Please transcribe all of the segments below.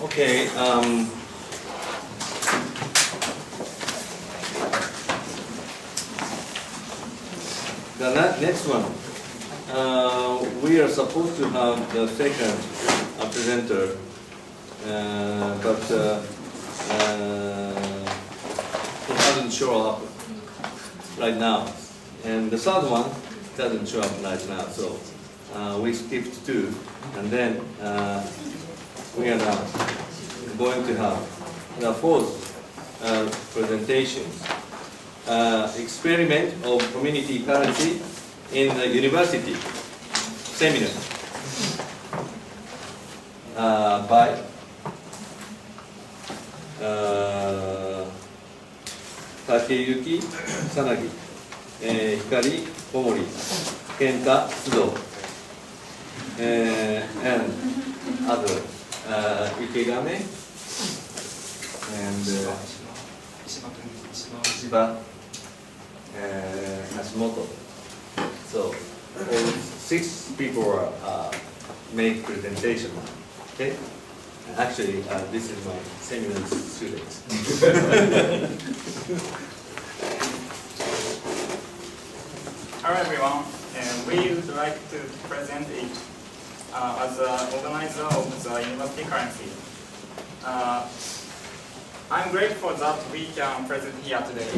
Okay. The next one. We are supposed to have the second presenter, but he doesn't show up right now. And the third one doesn't show up right now, so we skipped two, and then we are now going to have the fourth presentation. Experiment of community currency in the university seminar by Takeyuki Sanagi, Hikari Komori, Kenta Tsudo, and other Ikegame and Shiba Hashimoto. So all 6 people are make presentation. Okay. Actually, this is my seminar students. Hello everyone, we would like to present it as an organizer of the university currency. I'm grateful that we can present here today.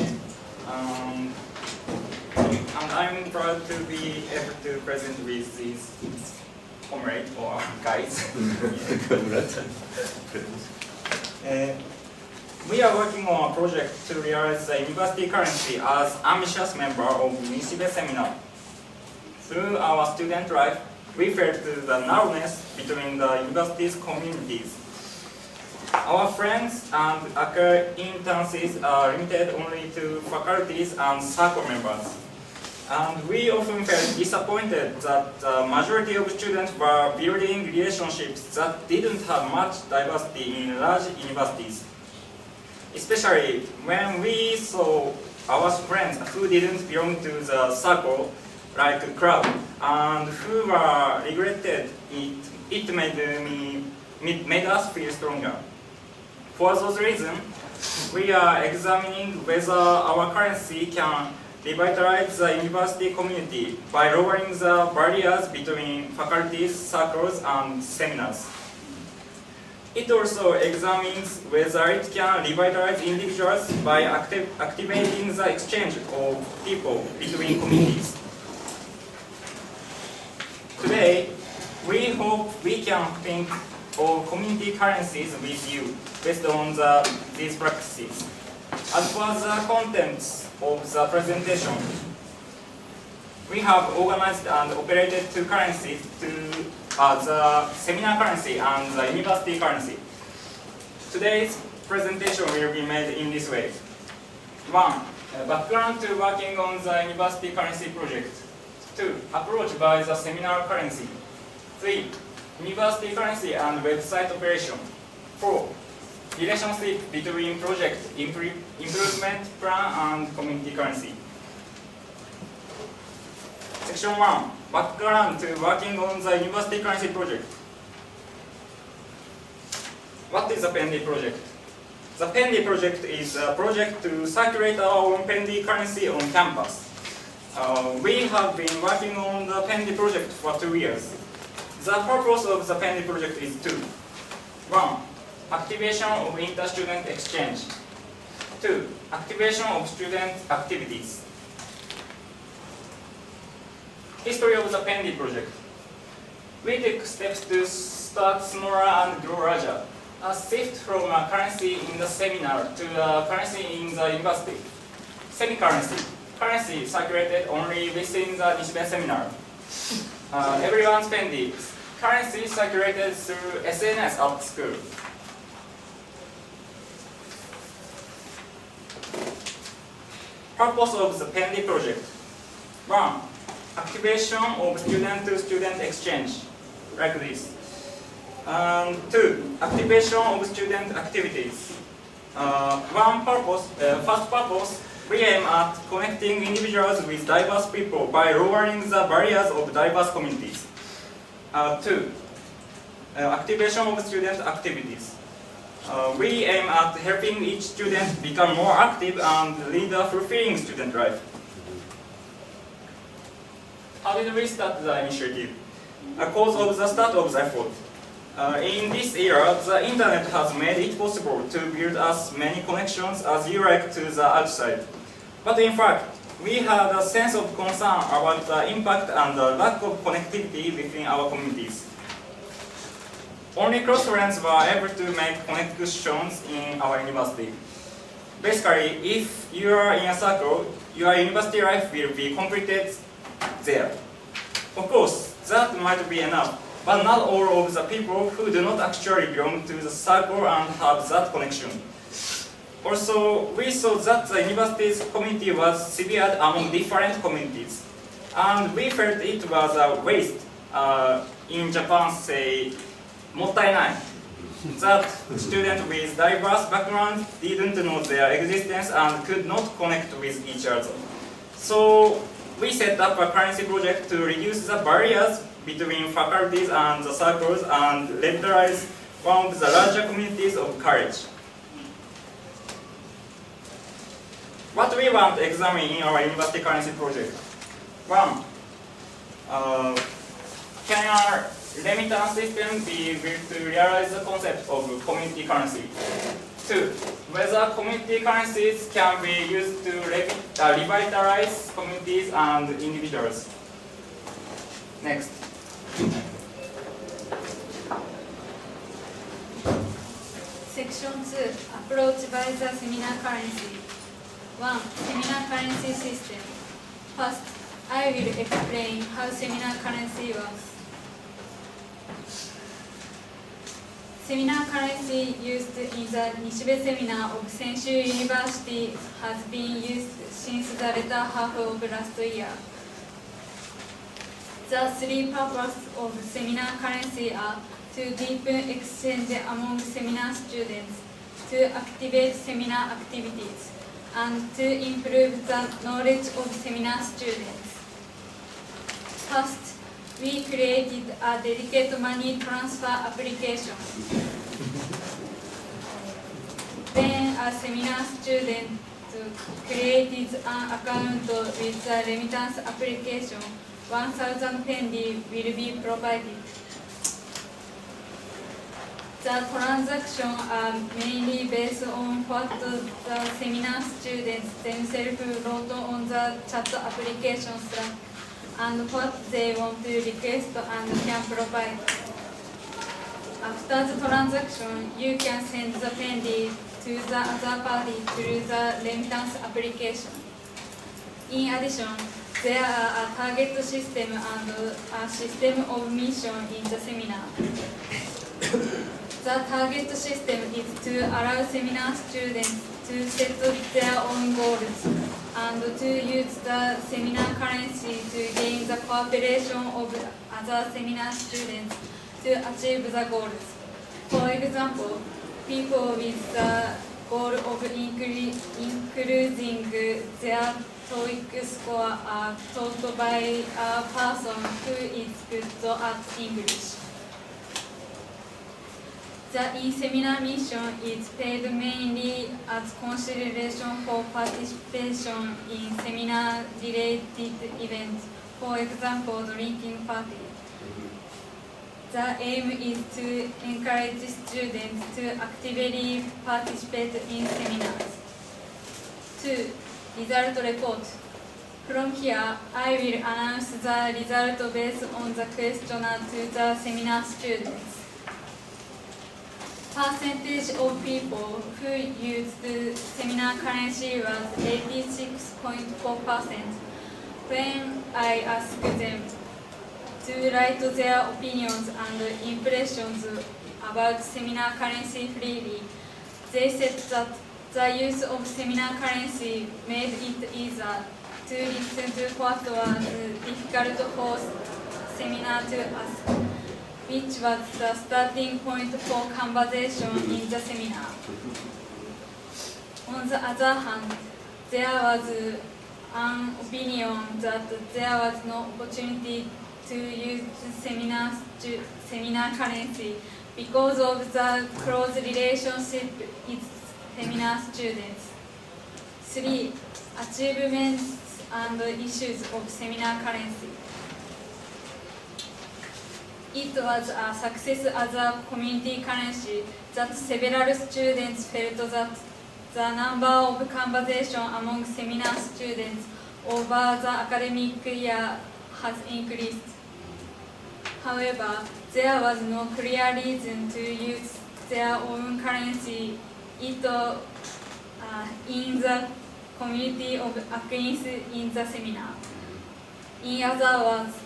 And I'm proud to be able to present with these comrades or guys. We are working on a project to realize the university currency as ambitious member of Nishibe Seminar. Through our student life, we felt the narrowness between the university's communities. Our friends and acquaintances are limited only to faculties and circle members. And we often felt disappointed that the majority of students were building relationships that didn't have much diversity in large universities. Especially when we saw our friends who didn't belong to the circle, like a crowd, and who were regretted it made us feel stronger. For those reasons, we are examining whether our currency can revitalize the university community by lowering the barriers between faculties, circles, and seminars. It also examines whether it can revitalize individuals by activating the exchange of people between communities. Today, we hope we can think of community currencies with you based on these practices. As for the contents of the presentation, we have organized and operated 2 currencies to the seminar currency and the university currency. Today's presentation will be made in this way. 1. Background to working on the university currency project. 2. Approach by the seminar currency. 3. University currency and website operation. 4. Relationship between project improvement plan and community currency. Section 1. Background to working on the university currency project. What is the Pendy project? The Pendy project is a project to circulate our own Pendy currency on campus. We have been working on the Pendy project for 2 years. The purpose of the Pendy project is 2. 1. Activation of inter-student exchange. 2. Activation of student activities. History of the Pendy project. We took steps to start smaller and grow larger. A shift from a currency in the seminar to a currency in the university. Semi-currency. Currency circulated only within the Nishibe seminar. Everyone's Pendy. Currency circulated through SNS at school. Purpose of the Pendy project. 1. Activation of student-to-student exchange, like this. 2. Activation of student activities. First purpose, we aim at connecting individuals with diverse people by lowering the barriers of diverse communities. 2. Activation of student activities. We aim at helping each student become more active and lead a fulfilling student life. How did we start the initiative? A cause of the start of the effort. In this era, the internet has made it possible to build as many connections as you like to the outside. But in fact, we had a sense of concern about the impact and the lack of connectivity within our communities. Only close friends were able to make connections in our university. Basically, if you are in a circle, your university life will be completed there. Of course, that might be enough, but not all of the people who do not actually belong to the circle and have that connection. Also, we saw that the university's community was severed among different communities, and we felt it was a waste. In Japan, say, もったいない that students with diverse backgrounds didn't know their existence and could not connect with each other. So we set up a currency project to reduce the barriers between faculties and the circles and revitalize one of the larger communities of college. What we want to examine in our university currency project? 1. Can our remittance system be built to realize the concept of community currency? 2. Whether community currencies can be used to revitalize communities and individuals. Next. Section 2. Approach by the seminar currency. 1. Seminar currency system. First, I will explain how seminar currency works. Seminar currency used in the Nishibe seminar of Senshu University has been used since the latter half of last year. The three purposes of seminar currency are to deepen exchange among seminar students, to activate seminar activities, and to improve the knowledge of seminar students. First, we created a dedicated money transfer application. When a seminar student created an account with the remittance application, 1,000 penny will be provided. The transactions are mainly based on what the seminar students themselves wrote on the chat application Slack and what they want to request and can provide. After the transaction, you can send the penny to the other party through the remittance application. In addition, there are a target system and a system of mission in the seminar. The target system is to allow seminar students to set their own goals and to use the seminar currency to gain the cooperation of other seminar students to achieve the goals. For example, people with the goal of increasing their TOEIC score are taught by a person who is good at English. The in-seminar mission is paid mainly as consideration for participation in seminar-related events, for example, drinking party. The aim is to encourage students to actively participate in seminars. 2. Result report. From here, I will announce the result based on the questionnaire to the seminar students. Percentage of people who used the seminar currency was 86.4%. When I asked them to write their opinions and impressions about seminar currency freely, they said that the use of seminar currency made it easier to listen to what was difficult for seminar to ask, which was the starting point for conversation in the seminar. On the other hand, there was an opinion that there was no opportunity to use seminar currency because of the close relationship with seminar students. 3. Achievements and issues of seminar currency. It was a success as a community currency that several students felt that the number of conversation among seminar students over the academic year has increased. However, there was no clear reason to use their own currency in the community of acquaintances in the seminar. In other words,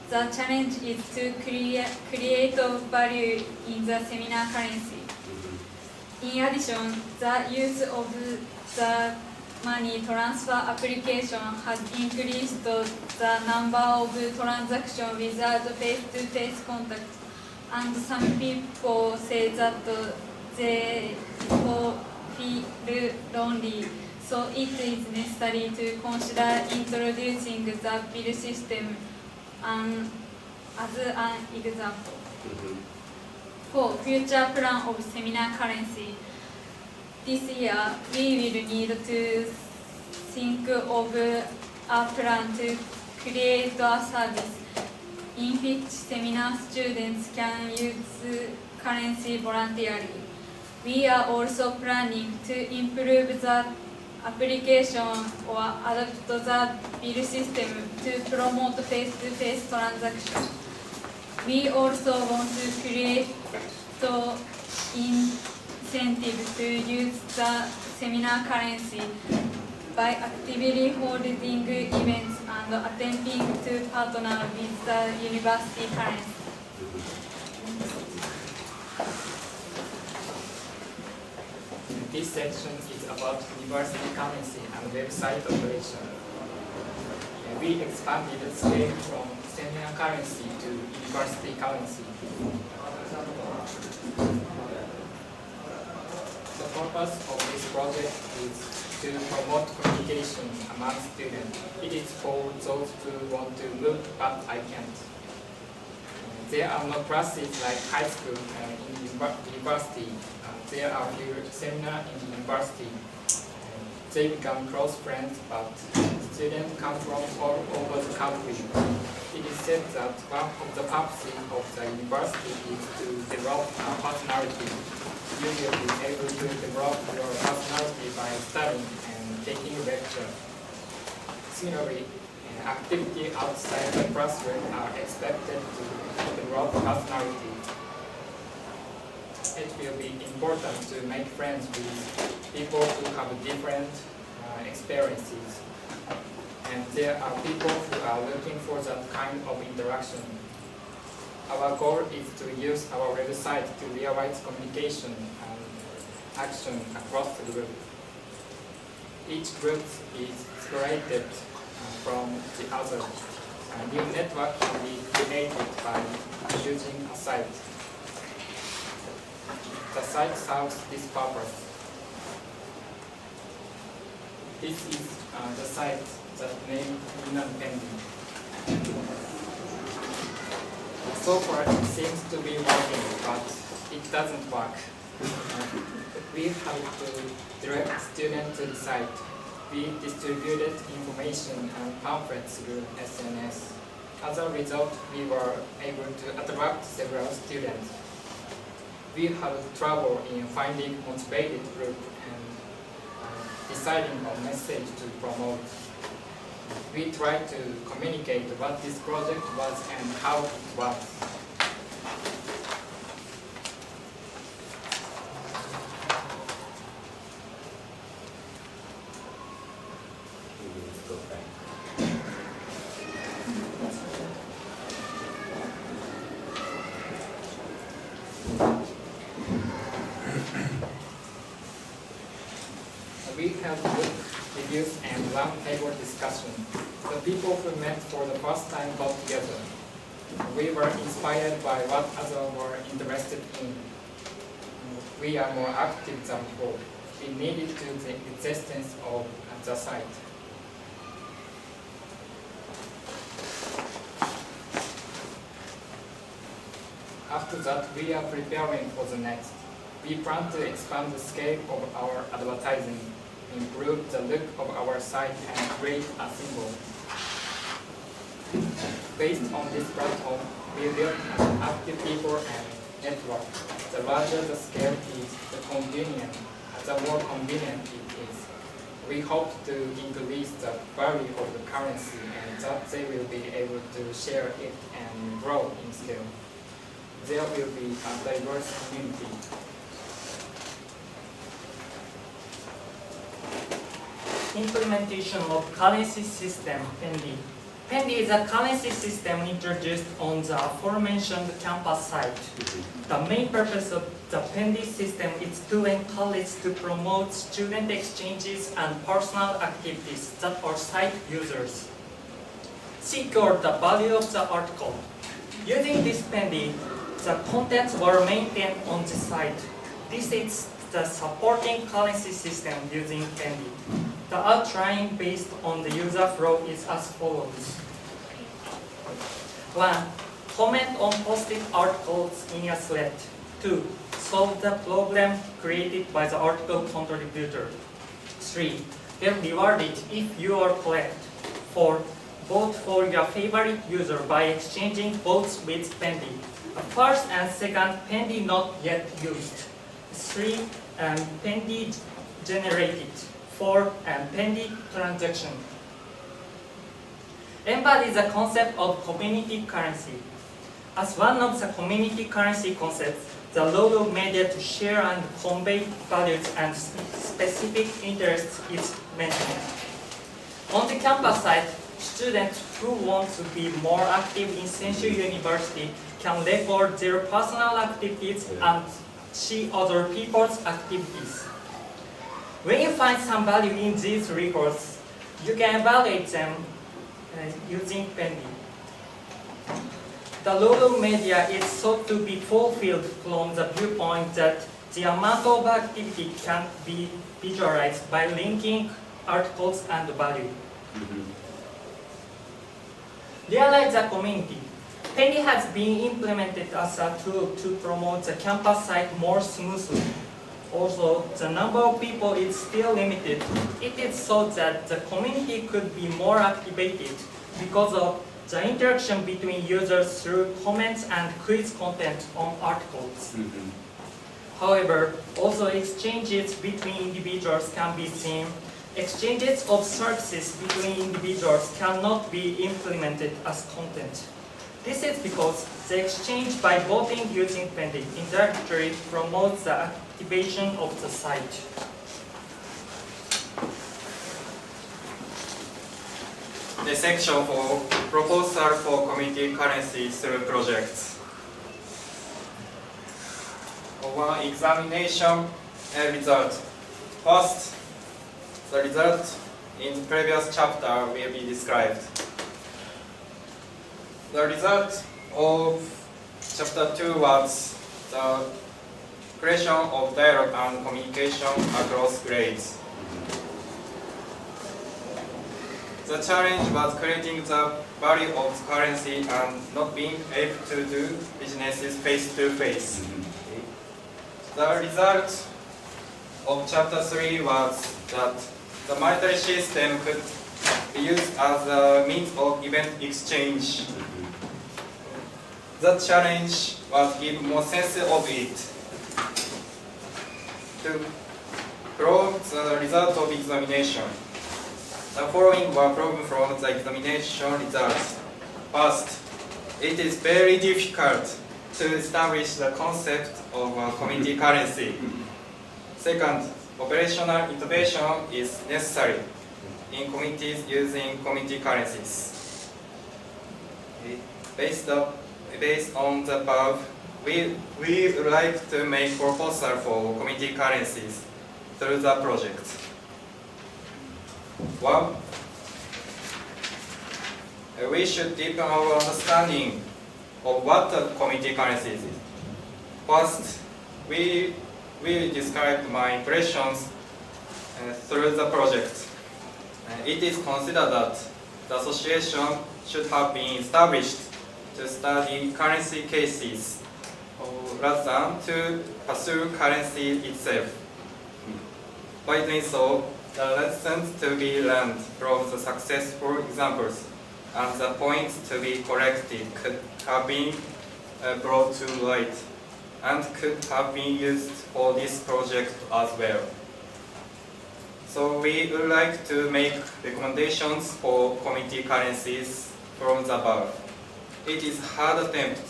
the challenge is to create value in the seminar currency. In addition, the use of the money transfer application has increased the number of transactions without face-to-face contact, and some people say that they feel lonely, so it is necessary to consider introducing the bill system as an example. 4. Future plan of seminar currency. This year, we will need to think of a plan to create a service in which seminar students can use currency voluntarily. We are also planning to improve the application or adapt the bill system to promote face-to-face transactions. We also want to create the incentive to use the seminar currency by actively holding events and attempting to partner with the university currency. This section is about university currency and website operation. We expanded the scale from seminar currency to university currency. The purpose of this project is to promote communication among students. It is for those who want to look but I can't. There are no classes like high school and in university. There are few seminars in the university. They become close friends, but students come from all over the country. It is said that one of the purposes of the university is to develop a personality. You will be able to develop your personality by studying and taking lectures. Similarly, activities outside the classroom are expected to develop personality. It will be important to make friends with people who have different experiences. And there are people who are looking for that kind of interaction. Our goal is to use our website to realize communication and action across the group. Each group is separated from the other. A new network can be created by using a site. The site serves this purpose. This is the site that named pending. So far it seems to be working, but it doesn't work. We have to direct students to the site. We distributed information and pamphlets through SNS. As a result, we were able to attract several students. We had trouble in finding motivated group and deciding on message to promote. We tried to communicate what this project was and how it was. We held book reviews and roundtable discussion. The people who met for the first time got together. We were inspired by what others were interested in. We are more active than before. We needed to the existence of the site. After that, we are preparing for the next. We plan to expand the scale of our advertising, improve the look of our site, and create a symbol. Based on this platform, we build an active people and network. The larger the scale is, the more convenient it is. We hope to increase the value of the currency and that they will be able to share it and grow in scale. There will be a diverse community. Implementation of currency system, PENDI. PENDI is a currency system introduced on the aforementioned campus site. The main purpose of the PENDI system is to encourage to promote student exchanges and personal activities that are site users. Secure the value of the article. Using this PENDI, the contents were maintained on the site. This is the supporting currency system using PENDI. The outline based on the user flow is as follows. 1. Comment on posted articles in a thread. 2. Solve the problem created by the article contributor. 3. Get rewarded if you are correct. 4. Vote for your favorite user by exchanging votes with PENDI. First and second PENDI not yet used. 3. PENDI generated. 4. PENDI transaction. Embodies the concept of community currency. As one of the community currency concepts, the role of media to share and convey values and specific interests is mentioned. On the campus site, students who want to be more active in Senshu University can record their personal activities and see other people's activities. When you find some value in these records, you can evaluate them using PENDI. The role of media is thought to be fulfilled from the viewpoint that the amount of activity can be visualized by linking articles and value. Realize the community. PENDI has been implemented as a tool to promote the campus site more smoothly. Also, the number of people is still limited. It is thought that the community could be more activated because of the interaction between users through comments and quiz content on articles. However, also exchanges between individuals can be seen. Exchanges of services between individuals cannot be implemented as content. This is because the exchange by voting using PENDI indirectly promotes the activation of the site. The section for proposal for community currency through projects. One examination result. First, the result in the previous chapter will be described. The result of chapter 2 was the creation of dialogue and communication across grades. The challenge was creating the value of the currency and not being able to do businesses face to face. The result of chapter 3 was that the monetary system could be used as a means of event exchange. The challenge was to give more sense of it. To prove the result of examination. The following were proven from the examination results. First, it is very difficult to establish the concept of a community currency. Second, operational innovation is necessary in communities using community currencies. Based on the above, we would like to make proposal for community currencies through the project. 1. We should deepen our understanding of what a community currency is. First, we will describe my impressions through the project. It is considered that the association should have been established to study currency cases rather than to pursue currency itself. By doing so, the lessons to be learned from the successful examples and the points to be corrected could have been brought to light and could have been used for this project as well. So we would like to make recommendations for community currencies from the above. It is a hard attempt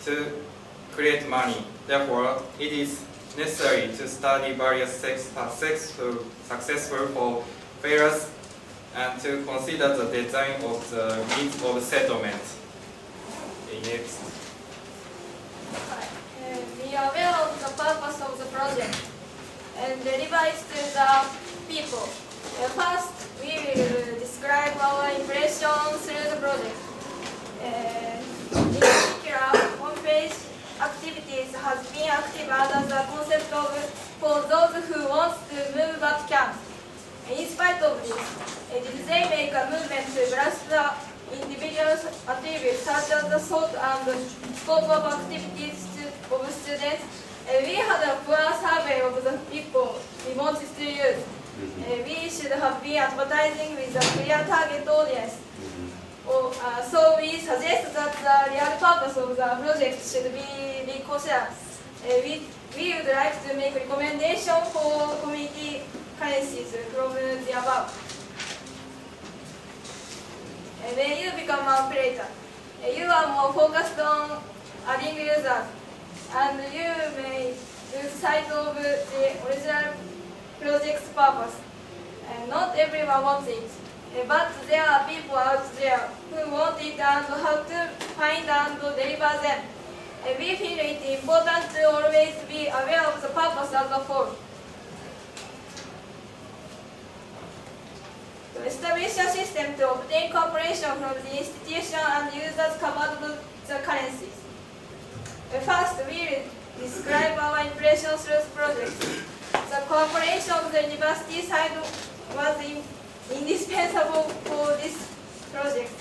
to create money. Therefore, it is necessary to study various successful for failures and to consider the design of the means of settlement. Next. We are aware of the purpose of the project and deliver it to the people. First, we will describe our impressions through the project. In particular, on-page activities has been active under the concept of for those who want to move but can't. In spite of this, did they make a movement to grasp the individual attributes such as the sort and scope of activities of students? We had a poor survey of the people we wanted to use. We should have been advertising with a clear target audience. So we suggest that the real purpose of the project should be reconsidered. We would like to make recommendation for community currencies from the above. When you become an operator, you are more focused on adding users, and you may lose sight of the original project's purpose. Not everyone wants it, but there are people out there who want it and how to find and deliver them. We feel it important to always be aware of the purpose as a whole. To establish a system to obtain cooperation from the institution and users covered with the currencies. First, we will describe our impressions through the project. The cooperation of the university side was indispensable for this project.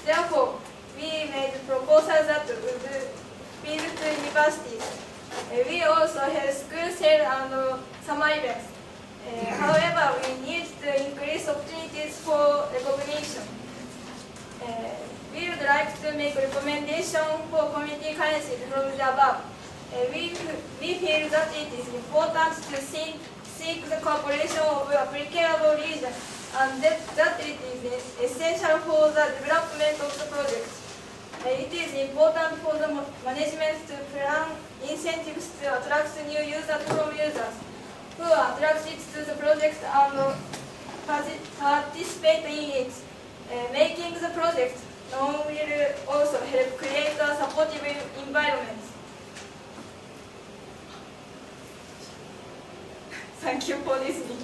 Therefore, we made proposals that would appeal to universities. We also held school sale and summer events. However, we need to increase opportunities for recognition. We would like to make recommendation for community currencies from the above. We feel that it is important to seek the cooperation of applicable regions and that it is essential for the development of the project. It is important for the management to plan incentives to attract new users from users who are attracted to the project and participate in it. Making the project known will also help create a supportive environment. Thank you for listening.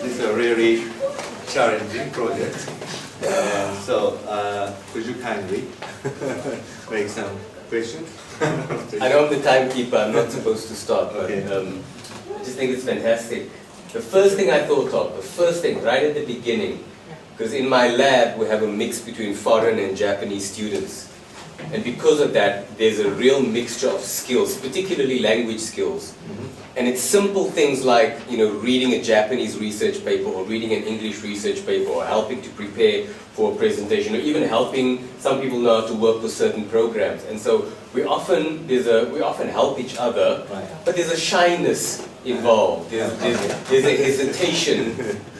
This is a really challenging project. So, could you kindly make some questions? I know I'm the timekeeper, I'm not supposed to start, but Okay. I just think it's fantastic. The first thing I thought of, the first thing right at the beginning, because in my lab we have a mix between foreign and Japanese students. And because of that, there's a real mixture of skills, particularly language skills. And it's simple things like, reading a Japanese research paper or reading an English research paper or helping to prepare for a presentation or even helping some people know how to work with certain programs. And so we often help each other, but there's a shyness involved. There's a hesitation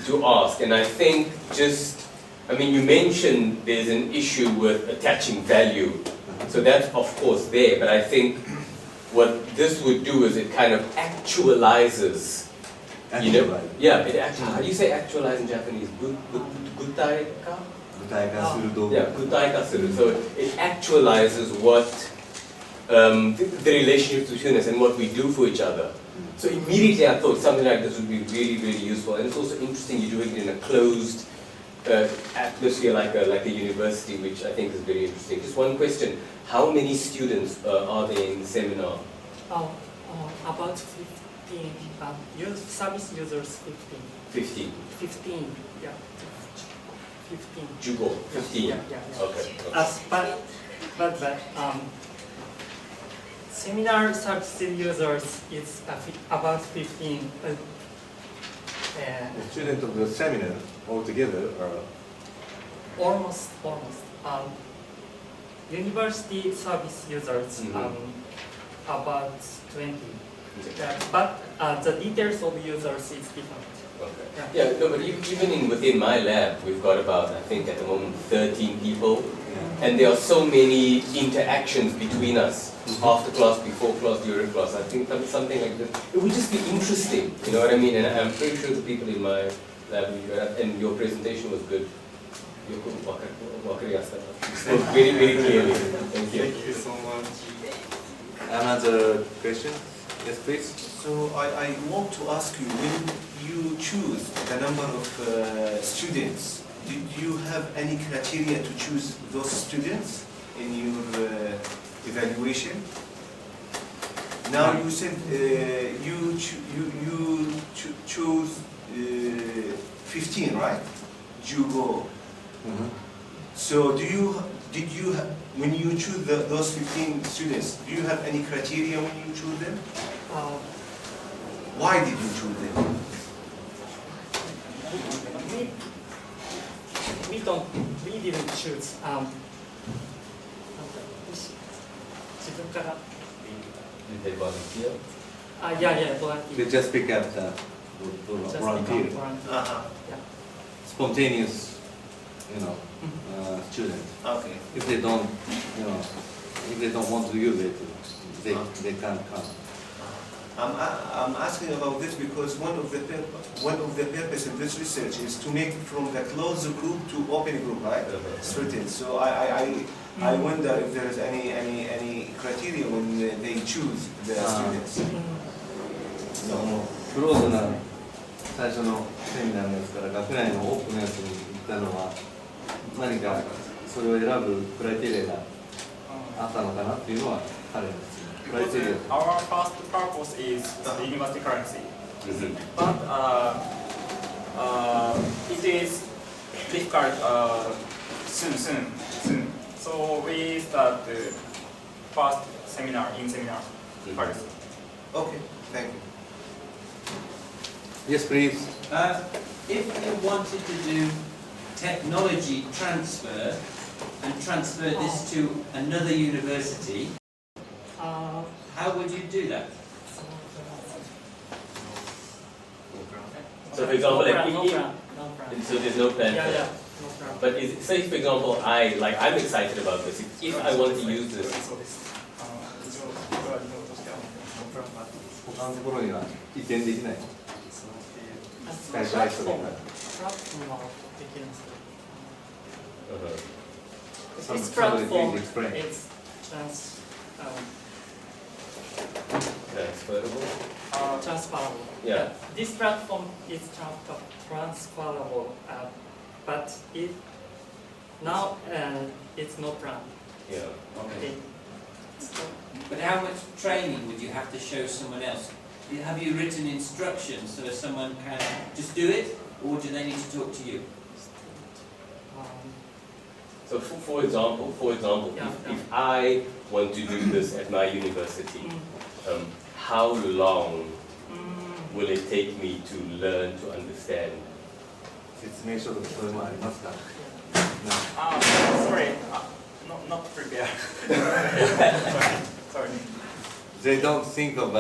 to ask. And I think you mentioned there's an issue with attaching value. So that's of course there, but I think what this would do is it kind of actualizes, how do you say actualize in Japanese? Gutaika? Gutaika suru. So it actualizes what the relationships between us and what we do for each other. So immediately I thought something like this would be really, really useful. And it's also interesting you're doing it in a closed atmosphere like a university, which I think is very interesting. Just one question. How many students are there in the seminar? About 50. 15. Service users 15. 15. 15. Yeah. 15. Jugo. 15. Yeah. Okay. But seminar service users is about 15. The students of the seminar altogether are Almost. University service users about 20. But the details of users is different. Okay. Yeah, no, but even within my lab, we've got about, I think at the moment, 13 people. And there are so many interactions between us, after class, before class, during class. I think something like this. It would just be interesting, you know what I mean? And I'm pretty sure the people in my lab, and your presentation was good. You spoke very, very clearly. Thank you. Thank you so much. another question. Yes, please. So I want to ask you, when you choose the number of students, did you have any criteria to choose those students in your evaluation? Now you said you chose 15, right? Jugo. So did you when you choose those 15 students, do you have any criteria when you choose them? Why did you choose them? We didn't choose. 自分から Did they volunteer? Yeah, volunteer. They just pick up the Just volunteer, become volunteer. Yeah. spontaneous, student. Okay. If they don't, if they don't want to use it, they can't come. I'm asking about this because one of the purpose of this research is to make from the closed group to open group, right? Certain. So I wonder if there is any criteria when they choose the students. クローズな最初のセミナーのやつから学内のオープンのやつに行ったのは何かそれを選ぶクライテリアがあったのかなっていうのは彼の質問。 Because our first purpose is the university currency, but it is difficult soon. So we start the first seminar first. Okay, thank you. Yes, please. If you wanted to do technology transfer and transfer this to another university, how would you do that? So for example, No if, plan. so there's no plan for Yeah, that. no plan. But say for example, I'm excited about this. If I want to use this, 他のところには移転できない。最初は一緒で。プラットフォームはできるんですけど。This platform is transferable. transferable. Yeah. This platform is transferable, but now it's no plan. Yeah. Okay. But how much training would you have to show someone else? Have you written instructions so that someone can just do it, or do they need to talk to you? So for example, if I want to do this at my university, how long will it take me to learn to understand? 説明書とかそういうのありますか？ Sorry, not prepared. Sorry. They don't think of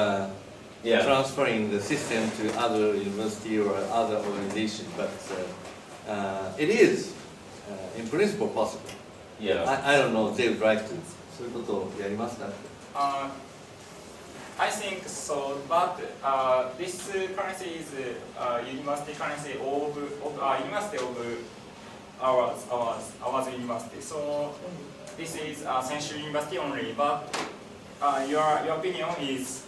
Yeah. transferring the system to other university or other organization, but it is in principle possible. Yeah. I don't know. They would like to. そういうことをやりますか？ I think so, but this currency is university currency of university of ours university. So this is Central University only, but your opinion is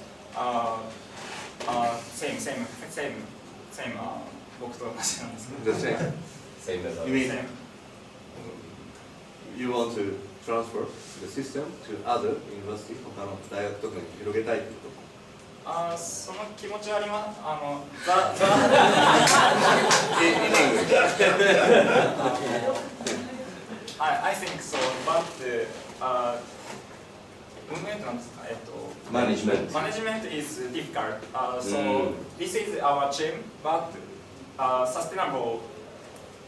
same. 僕と同じなんですけど。 The same. Same as You mean Same. you want to transfer the system to other university 他の大学とかに広げたいってこその気持ちはあります。I think so, but management is difficult. So this is our team, but sustainable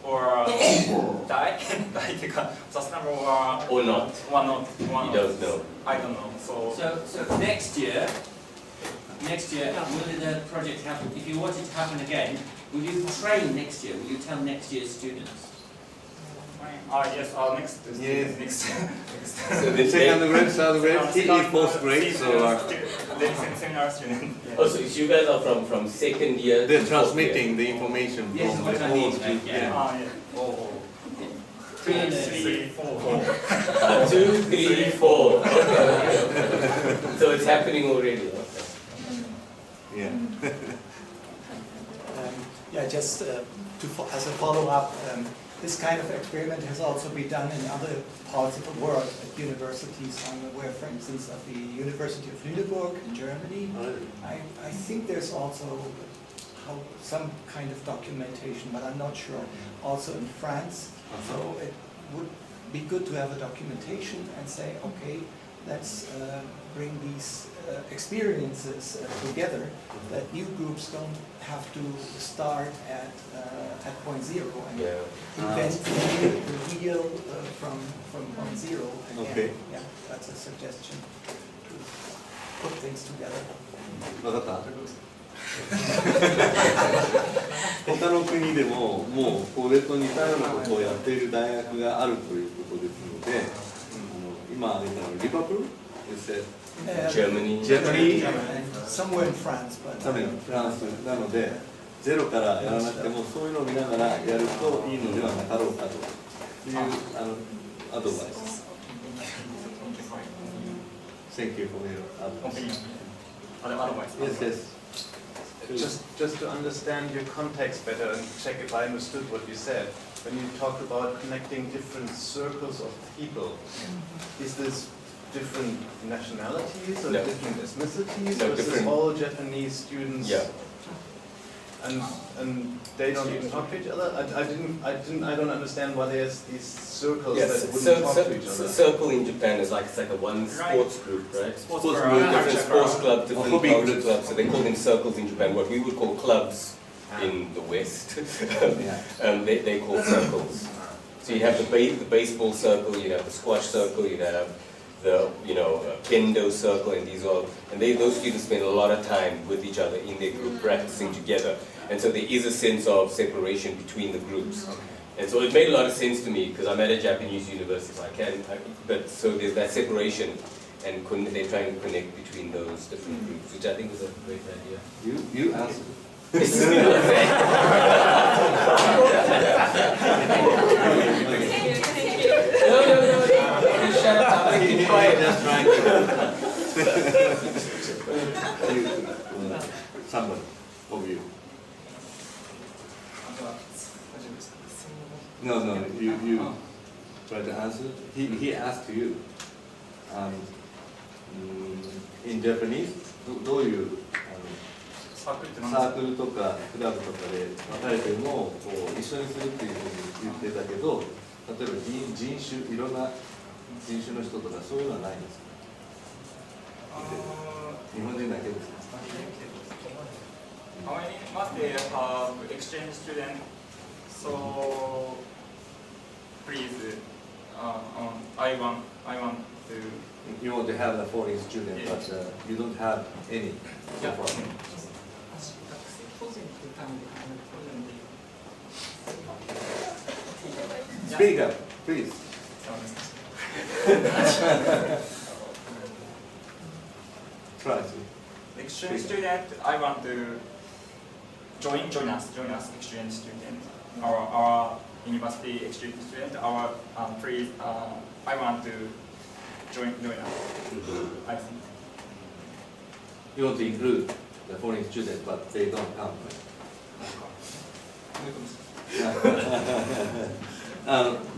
or die っていうか sustainable Or not. One not. You don't know. I don't know. So next year, will the project happen? If you want it to happen again, will you train next year? Will you tell next year's students? yes. Next. Yes. Next. So the Second grade, third grade, fourth grade, so seminar student. Oh, so you guys are from second year. they're to fourth transmitting the information Yes, from what the I whole mean, student. yeah. Yeah. 3, 4. 2, 3, 4. So it's happening already. Yeah. Yeah, just as a follow-up, this kind of experiment has also been done in other parts of the world at universities. I'm aware, for instance, of the University of Lüneburg in Germany. I think there's also some kind of documentation, but I'm not sure. Also in France, so it would be good to have a documentation and say, okay, let's bring these experiences together, that new groups don't have to start at point zero and invent the wheel from point zero again. Okay. Yeah, that's a suggestion to put things together. わかった他の国でももうこれと似たようなことをやっている大学があるということですので、今挙げたのリバプール Germany. Somewhere in France, but フランスなのでゼロからやらなくてもそういうのを見ながらやるといいのではなかろうかというアドバイス。Thank you for your advice. Yes, yes. Just to understand your context better and check if I understood what you said. When you talked about connecting different circles of people, is this different nationalities or No. different ethnicities, No, or is this different- all Japanese students? Yeah. And they don't even talk to each other. I don't understand why there's these circles Yes, that wouldn't talk to each other. circle in Japan is like it's like a one sports group, right? Sports group. Different sports clubs, different Hobby culture groups. clubs. So they call them circles in Japan. What we would call clubs in the West, they call circles. So you have the baseball circle, you have the squash circle, you have the kendo circle, and those students spend a lot of time with each other in their group, practicing together. And so there is a sense of separation between the groups. And so it made a lot of sense to me because I'm at a Japanese university, so there's that separation, and they're trying to connect between those different groups, which I think is a great idea. You asked. No. Shut up, I'm keep quiet. Just trying to. Somebody of you. No, you try to answer. He asked you. In Japanese, どういうサークルとかクラブとかで分かれてるのをこう一緒にするっていうふうに言ってたけど、例えば人種、いろんな人種の人とかそういうのはないんですか？日本人だけですか？ Must they have exchange student? So please, I want to. You want to have a foreign student, but you don't have any. So far. Speak up, please. Try to. Exchange student, I want to join us, exchange student, our university exchange student, please, I want to join us, I think. You want to include the foreign students, but they don't come.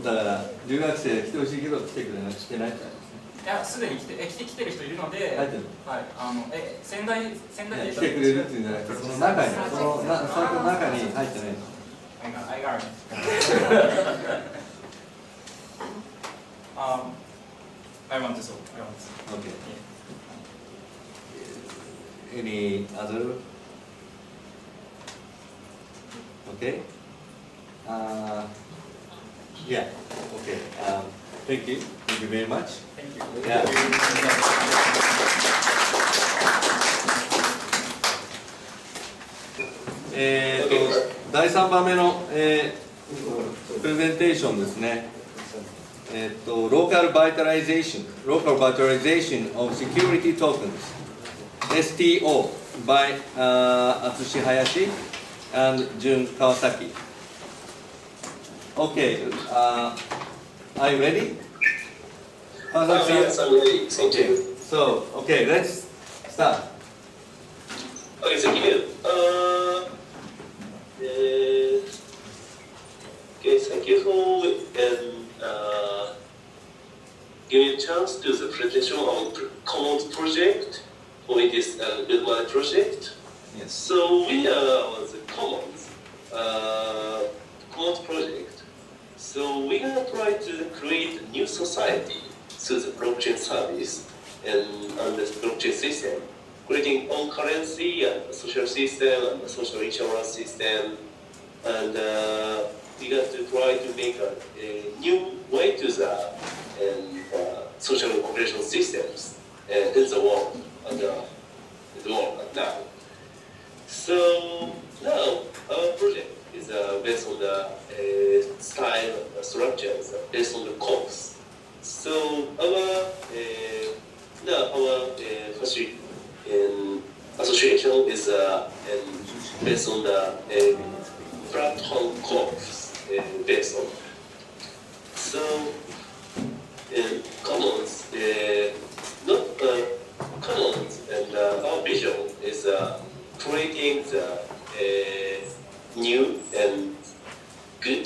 だから留学生来てほしいけど来てないからですね。や、すでに来てる人いるので、入ってる。はい、仙台で来てくれるっていうんじゃなくて、その中に、サイトの中に入ってないの。I got it. I want to solve. Okay. Any other? Okay. Yeah. Okay. Thank you. Thank you very much. Thank you. Yeah. 第3番目の、プレゼンテーションですね。Local vitalization of security tokens, STO by Atsushi Hayashi and Jun Kawasaki. Okay, are you ready? Yes, I'm ready. Thank you. So, okay, let's start. Okay, thank you. Okay, thank you for giving a chance to the presentation of Commons project, for it is a good money project. Yes. So we are the Commons project. So we're gonna try to create a new society through the blockchain service and the blockchain system, creating own currency and social system and social insurance system, and we got to try to make a new way to the social operation systems in the world now. So now our project is based on the style and structures based on the codes. So our association is based on the platform codes based on. So Commons, Commons, and our vision is creating the new and good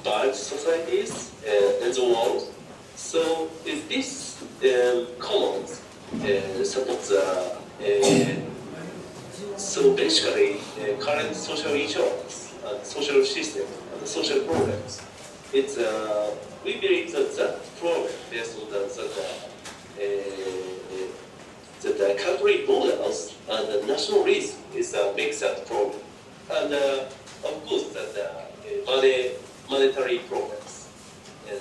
vibe societies in the world. So if this Commons supports so basically current social insurance and social system and social programs, it's we believe that that program based on the country borders and the national risk is makes that program, and of course that monetary programs. And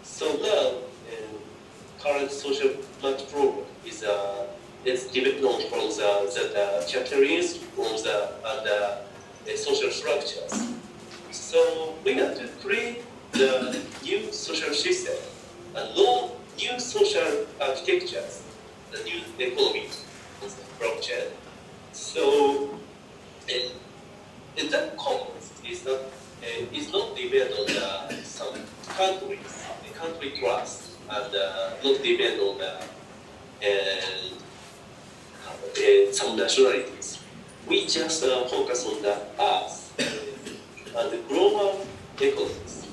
so now current social multi program is it's developed from the chapters from the social structures. So we have to create the new social system and new social architectures, the new economy of the blockchain. So that commons is not depend on some countries, the country trust, and not depend on some nationalities. We just focus on the Earth and the global economies.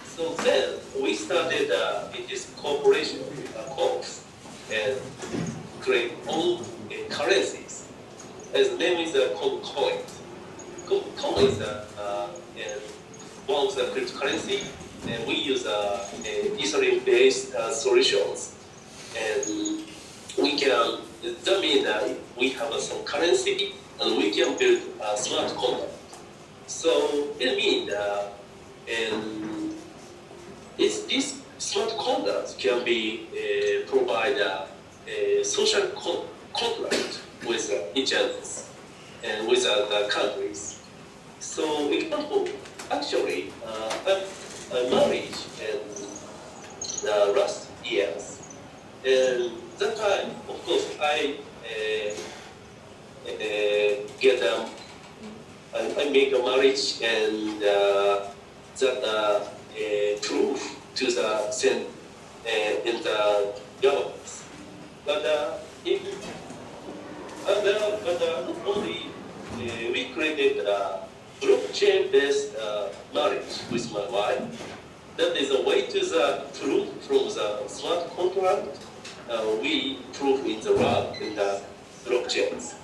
So then we started in this cooperation corps and create own currencies. As the name is called coin. Coin is one of the cryptocurrency, and we use Ethereum-based solutions. And we can, that means that we have some currency and we can build a smart contract. So it means this smart contract can be provide a social contract with each other and with other countries. So example, actually, I married in last years, and that time, of course, I make a marriage and that proof to the send in the government. But not only we created a blockchain-based marriage with my wife, that is a way to the proof from the smart contract. We prove in the lab in the blockchains.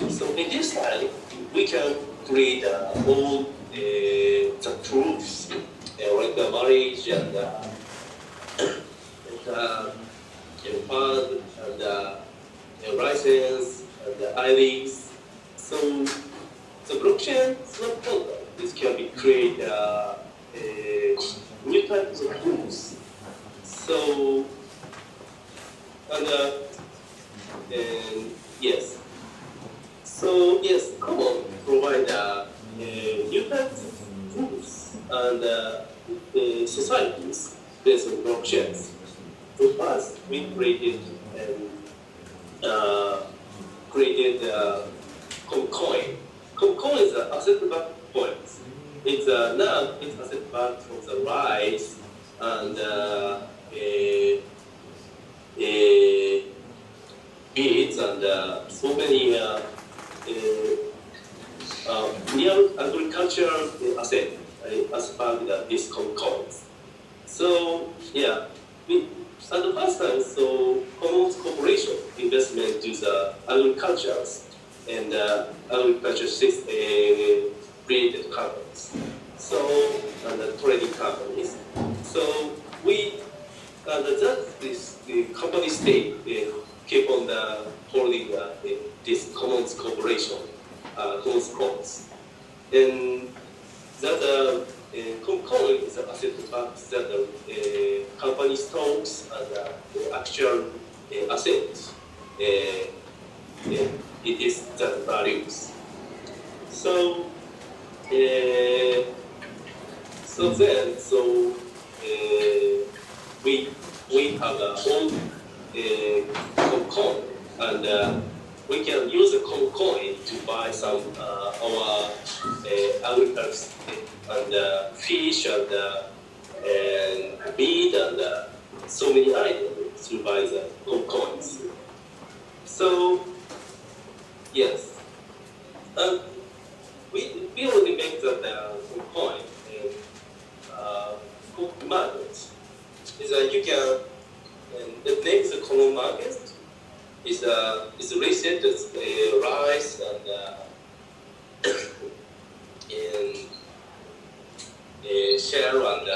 So in this time, we can create all the proofs like the marriage and fund and license and the IDs. So the blockchain smart contract, this can be create new types of proofs. So and yes. So yes, common provide new types of proofs and societies based on blockchains. So first, we created coin. Coin is an asset-backed coins. It's now it's asset-backed from the rise and beads and so many near agricultural asset as part of these coins. So yeah, at the first time, so commons corporation investment to the agriculture and agriculture related companies. So and the trading companies. So we that this the company state keep on holding this commons corporation commons coins, and that coin is an asset back that the company stocks and the actual asset it is that values. So we have a own coin, and we can use a coin to buy some our agriculture and fish and meat and so many items to buy the coins. So yes, we already make the coin market. Is you can the next common market is reset as rice and share and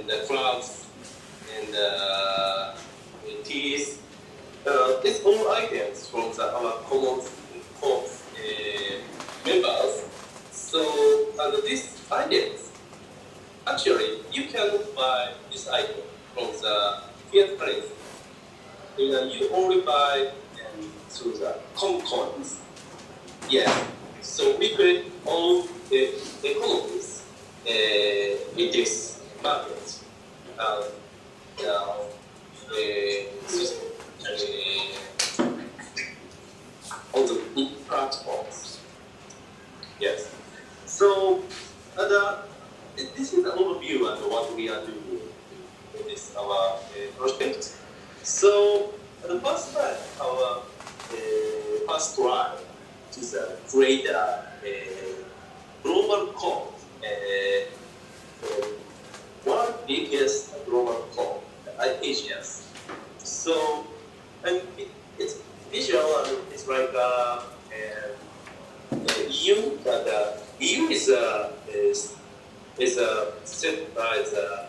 the flags and teas. These all items from our common members. So these items, actually, you cannot buy this item from the fiat currency. You only buy them through the coins. Yeah. So we create all the economies in this market. On the platforms. Yes. So, this is an overview of what we are doing in this our project. So, the first time, our first try to create a global code, one biggest global code, Asians. So, and it's visual and it's like EU, that EU is set by the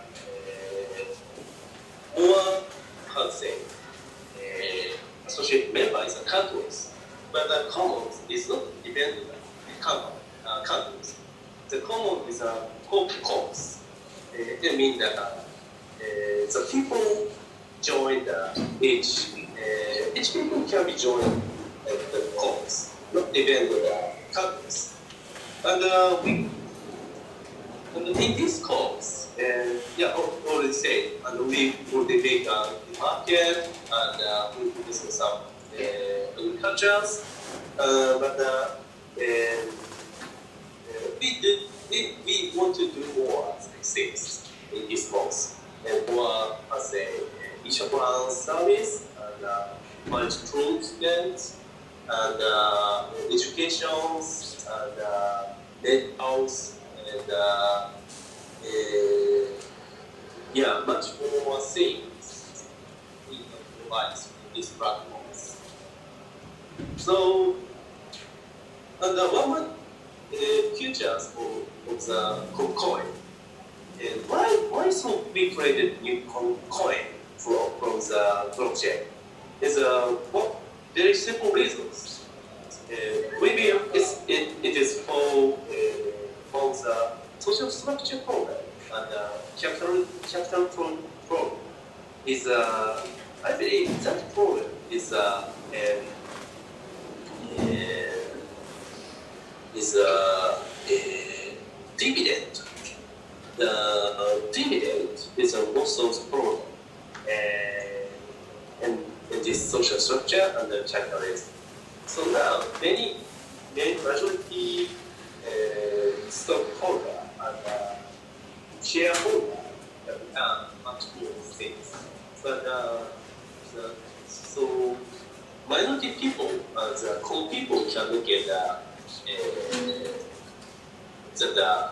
more, how to say, associate member is countries, but the commons is not dependent on countries. The common is a codes. It means that the people join each people can be joined the codes, not depend on the countries. And in these codes, already said, and we already make a market and we produce some agricultures, but we want to do more things in this course, and more as a insurance service and multi-proof students and education, and net house, and yeah, much more things we can provide in these platforms. So, and one more features of the coin. And why so we created new coin from the blockchain? Is very simple reasons. Maybe it is for the social structure problem and capital problem. Is I believe that problem is dividend. The dividend is most of the problem in this social structure and the capitalism. So now many majority stockholder and shareholder have done much more things. But so minority people, the common people can get the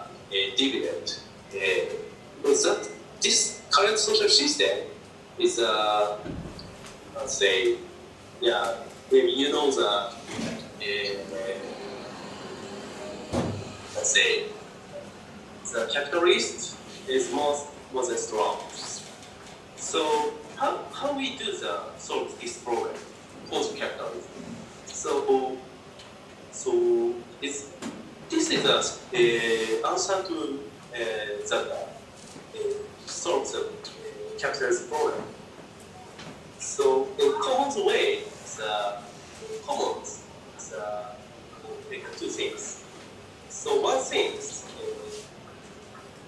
dividend. Because this current social system is, let's say, yeah, maybe you know the, let's say, the capitalist is more than strong. So how we do solve this problem, post-capitalism? So this is the answer to that solve the capitalism problem. So in common way, the commons make two things. So one thing,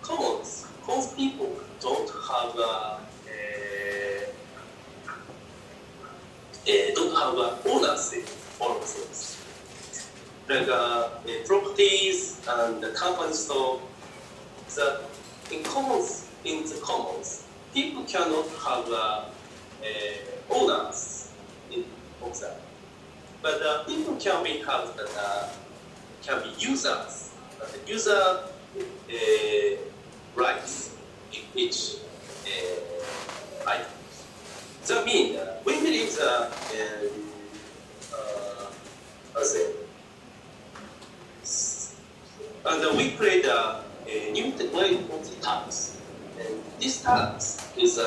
commons people don't have ownership of things. Like properties and the company stock, in the commons, people cannot have owners of that. But people can be users. The user rights in each item. That means we believe that and we create a new way of the tax. And this tax is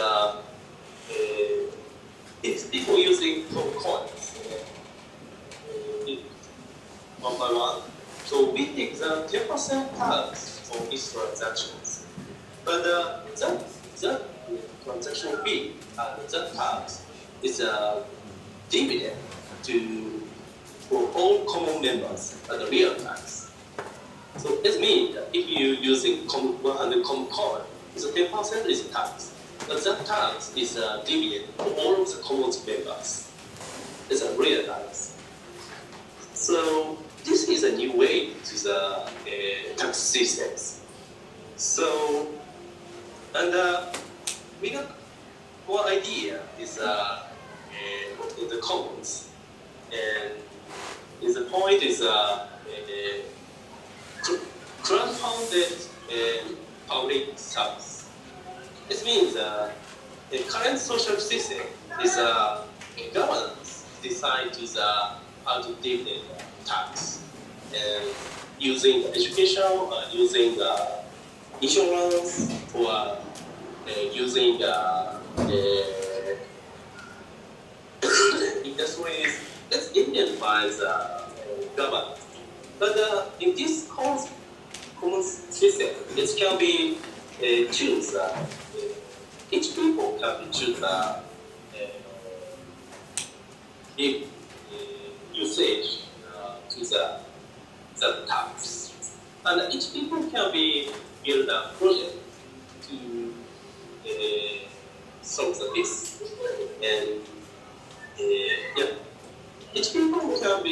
it's people using coins one by one. So we take the 10% tax for these transactions. But that transaction fee and that tax is a dividend for all common members at the real tax. So it means that if you're using 100 common coin, the 10% is a tax. But that tax is a dividend for all of the common members. It's a real tax. So this is a new way to the tax systems. So, and we got one idea is in the commons, and the point is crowdfunded public service. It means the current social system is governance designed to how to dividend tax, and using education, using insurance, or using industries. It's influenced by the government. But in this common system, it can be choose. Each people can choose usage to the tax, and each people can build a project to solve this, and yeah, each people can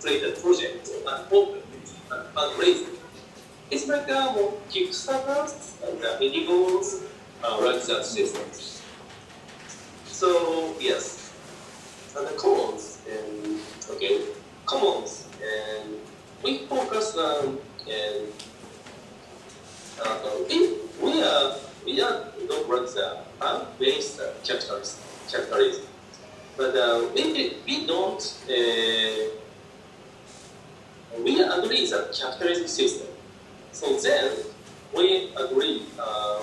create a project and open it and fundraise it. It's like more Kickstarters and Indiegos like that systems. So yes, and the commons, and okay, commons, and we focus on and we are not like the bank-based capitalism, but we don't we agree the capitalism system. So then we agree.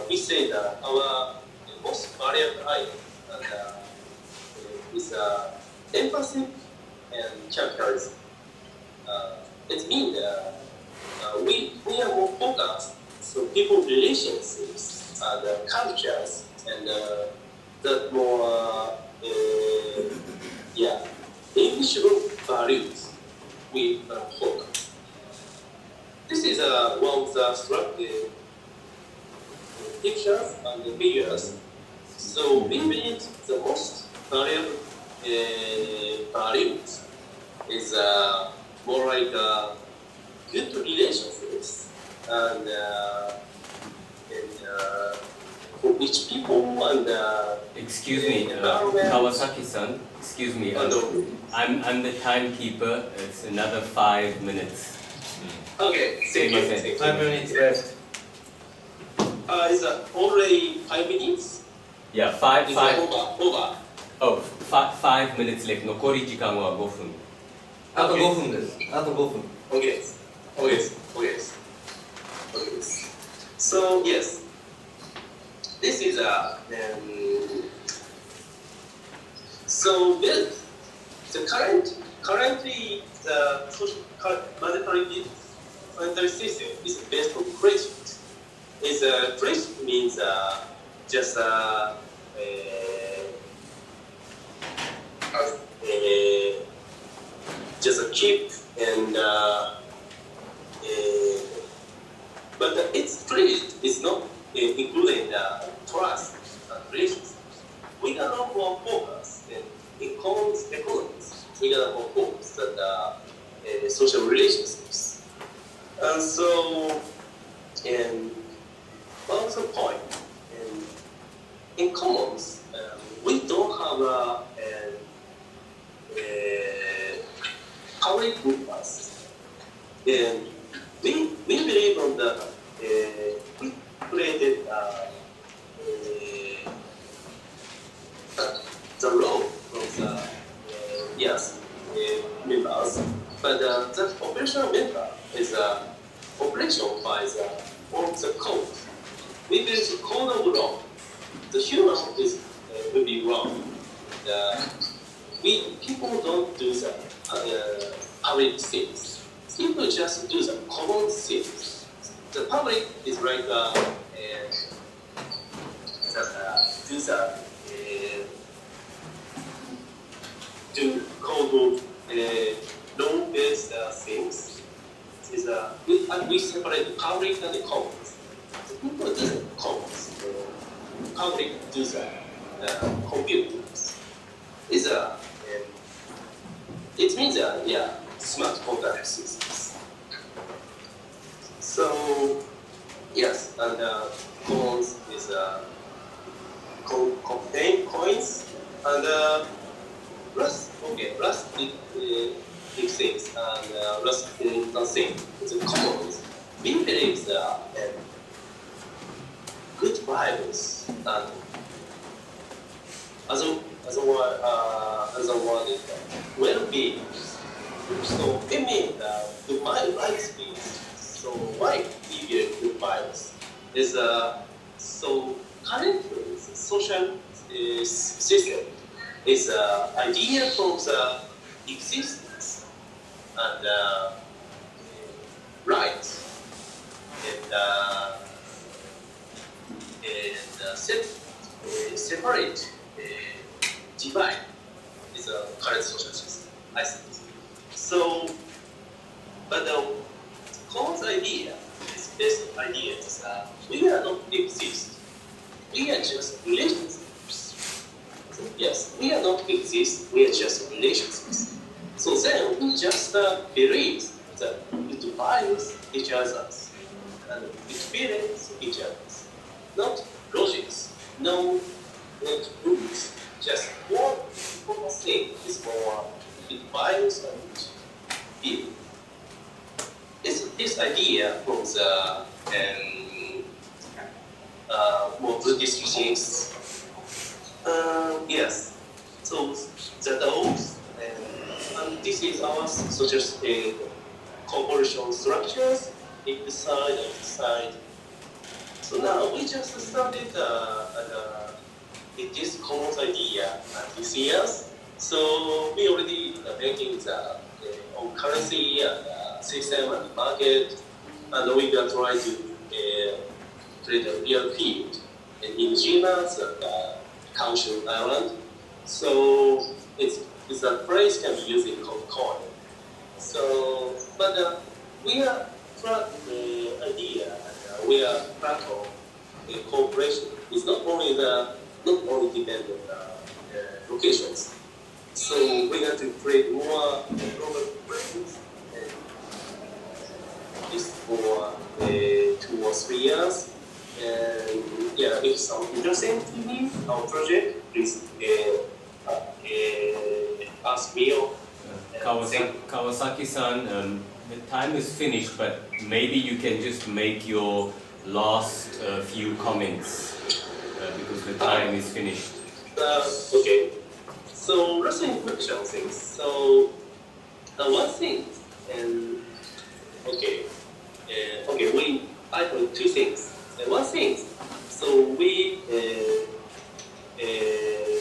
We say that our most valuable item is empathy and capitalism. It means we are more focused on people relationships and cultures and that more individual values we focus. This is one of the structured pictures and figures. So we believe the most valuable values is more like good relationships and for which people and excuse me, Kawasaki-san. Excuse me. I'm the timekeeper. It's another 5 minutes. Okay, thank you. 5 minutes left. Is already 5 minutes? Yeah, five. Over. Oh, 5 minutes left. 残り時間は5分。あと5分です。あと5分。Okay. So yes, this is so with the currently the social monetary system is based on credit. Credit means just a keep and but its credit is not including trust and relationships. We got a more focus in economics. We got a more focus on social relationships. And so, and one of the point in commons, we don't have a public purpose, and we believe on the we created the role of the members, but the operational member is operation by the code. We build the code of law. The human will be wrong. People don't do the public things. People just do the common things. The public is like do code law-based things. We separate public and commons. The people do the commons. Public do the computers. It means smart contract systems. So yes, and commons is contain coins and Rust. Okay, Rust exists and Rust is nothing. The commons we believe good vibes and as a word is well-being. So it means to my life speed. So why we build good vibes is so currently the social system is idea from the existence and right and separate divide is a current social system, I think. So, but the common idea is basic idea is we are not exist. We are just relationships. So, yes, we are not exist. We are just relationships. So then we just believe that we divide each other and experience each other. Not logics, not rules, just one focus thing is more advice and view. This idea from the more British things. Yes. So the DAOs, and this is our suggested corporation structures inside and outside. So now we just started this common idea this year. So we already making the on currency and system and market, and we are trying to create a real field in Gimas and Kaohsiung Island. So it's a phrase can be used in coin. So, but we are part the idea. We are part of the cooperation. It's not only depend on locations. So we have to create more global presence. This for 2 or 3 years. And yeah, if something interesting our project, please ask me or Kawasaki-san, the time is finished, but maybe you can just make your last few comments because the time is finished. Okay. So let's introduction things. So one thing, and okay, I have 2 things. One thing, so we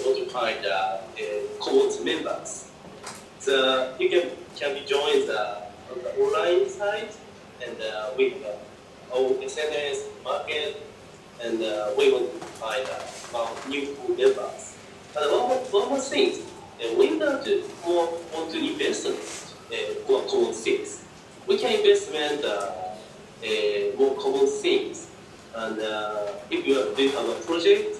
want to find common members. You can be joined on the online site and with our SNS market, and we want to find new members. And one more thing, we want to invest in more common things. We can investment more common things. And if you have a project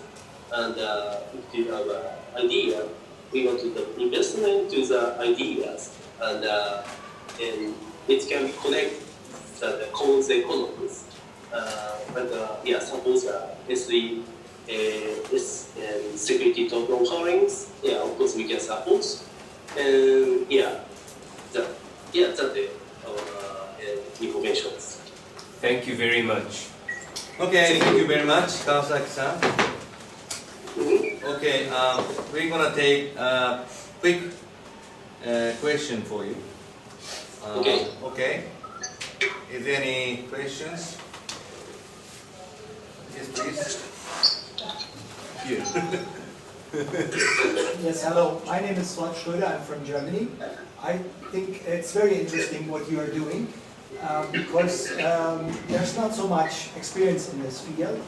and if you have an idea, we want to do investment to the ideas, and it can be connected to the common economies. Suppose SE and security token offerings, of course we can support. And that's our information. Thank you very much. Okay, thank you very much, Kawasaki-san. Okay, we're gonna take a quick question for you. Okay. Is there any questions? Yes, please. Here. Yes, hello. My name is Swan Schröder. I'm from Germany. I think it's very interesting what you are doing. Because there's not so much experience in this field.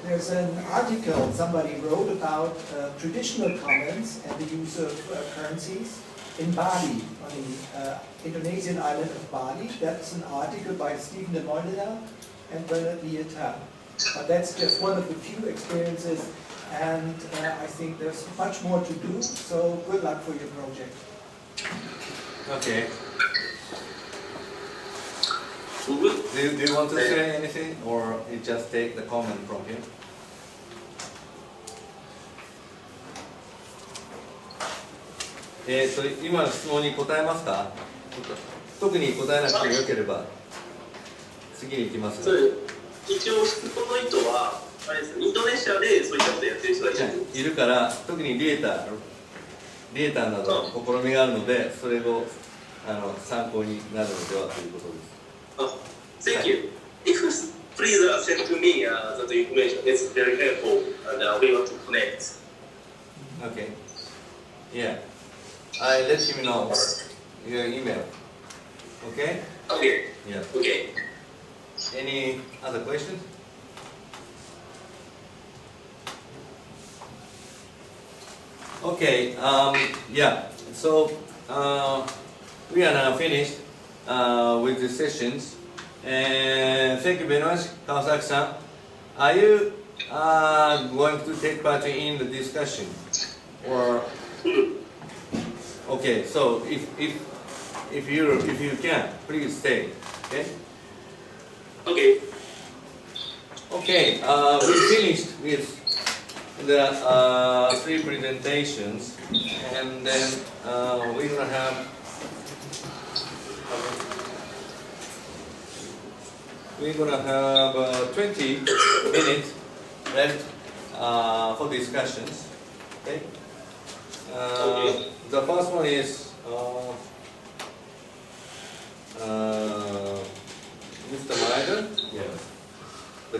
There's an article somebody wrote about traditional commons and the use of currencies in Bali, on the Indonesian island of Bali. That's an article by Stephen de Molenaar and Bernard Lieta. That's just one of the few experiences, and I think there's much more to do, so good luck for your project. Okay. Do you want to say anything, or you just take the comment from him? So, 今の質問に答えますか？特に答えなくてもよければ次に行きます。一応質問の意図はあれです。インドネシアでそういったことをやってる人がいるから特にデータなどの試みがあるので、それを参考になるのではということです。Thank you. If please send to me that information. It's very helpful, and we want to connect. Okay. Yeah. I let him know your email. Okay. Okay. Yeah. Okay. Any other questions? Okay. Yeah. So we are now finished with the sessions. And thank you very much, Kawasaki-san. Are you going to take part in the discussion, or? Okay. So if you can, please stay. Okay. Okay. Okay. We finished with there are 3 presentations, and then we're going to have 20 minutes left for discussions. Okay. The first one is Mr. Maraida. Yeah. The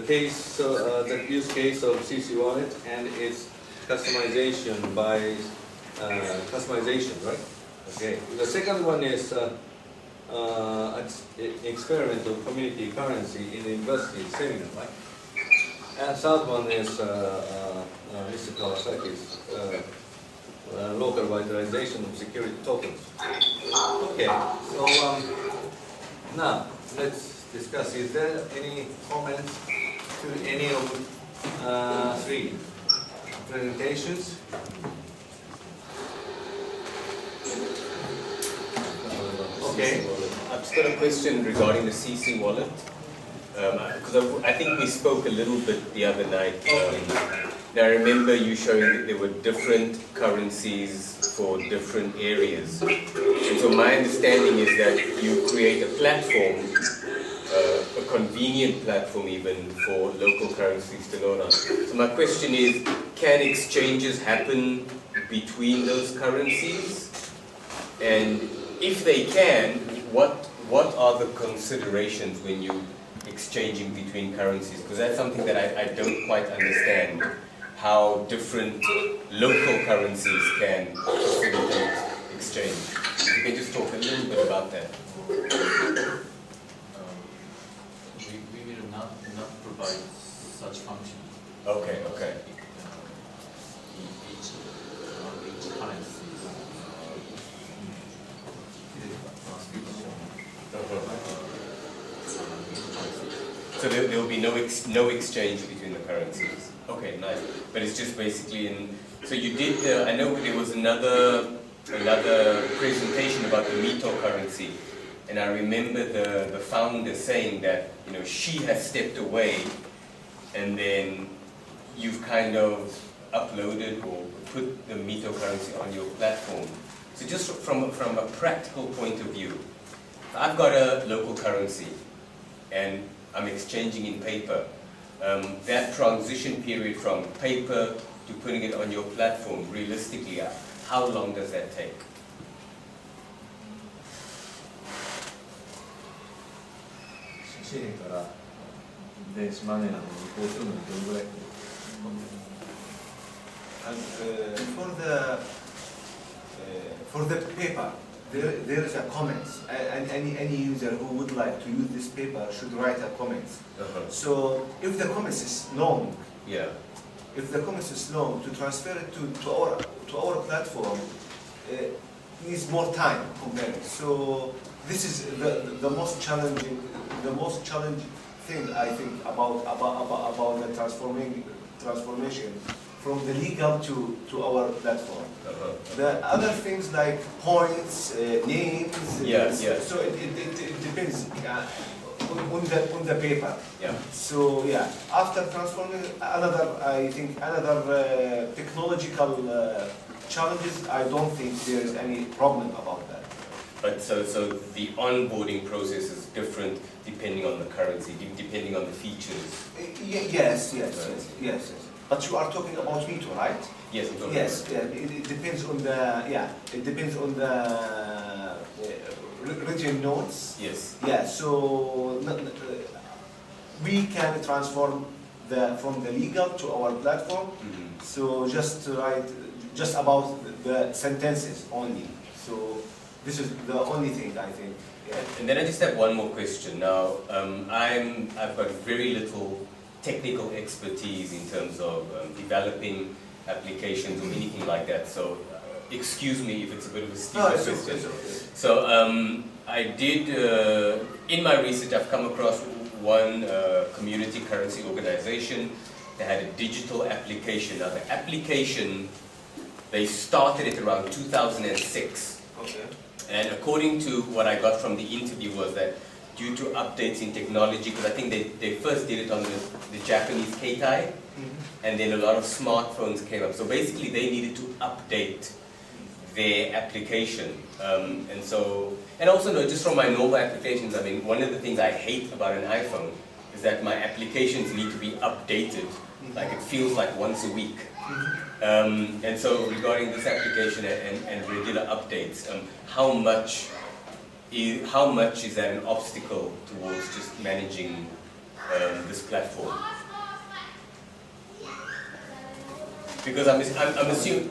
use case of CC wallet and its customization by customization, right? Okay. The second one is experiment of community currency in the university seminar, right? And third one is Mr. Kawasaki's local vitalization of security tokens. Okay. So now let's discuss. Is there any comments to any of 3 presentations? Okay. I've just got a question regarding the CC wallet. Because I think we spoke a little bit the other night. I remember you showing that there were different currencies for different areas. And so my understanding is that you create a platform, a convenient platform even for local currencies to load on. So my question is, can exchanges happen between those currencies? And if they can, what are the considerations when you exchanging between currencies? Because that's something that I don't quite understand, how different local currencies can facilitate exchange. If you can just talk a little bit about that. We will not provide such function. Okay, okay. Each currency. So there will be no exchange between the currencies. Okay, nice. But it's just basically in. So you did. I know there was another presentation about the Mito currency, and I remember the founder saying that she has stepped away, and then you've kind of uploaded or put the Mito currency on your platform. So just from a practical point of view, I've got a local currency, and I'm exchanging in paper. That transition period from paper to putting it on your platform, realistically, how long does that take? For the paper, there is a comment, and any user who would like to use this paper should write a comment. So if the comment is long, if the comment is long, to transfer it to our platform needs more time compared. So this is the most challenging thing I think about the transformation from the legal to our platform. The other things like points, names, so it depends on the paper. So after transforming another technological challenges, I don't think there is any problem about that. But so the onboarding process is different depending on the currency, depending on the features. Yes. But you are talking about Mito, right? Yes, I'm talking about it depends on the written notes. Yes. So we can transform from the legal to our platform. So just about the sentences only. So this is the only thing I think. And then I just have one more question. Now, I've got very little technical expertise in terms of developing applications or anything like that. So excuse me if it's a bit of a stupid question. So I did, in my research, I've come across one community currency organization that had a digital application. Now the application, they started it around 2006. Okay. And according to what I got from the interview was that due to updates in technology, because I think they first did it on the Japanese Keitai, and then a lot of smartphones came up. So basically they needed to update their application. And also just from my normal applications, I mean, one of the things I hate about an iPhone is that my applications need to be updated. Like it feels like once a week. And so regarding this application and regular updates, how much is that an obstacle towards just managing this platform? Because I'm assuming.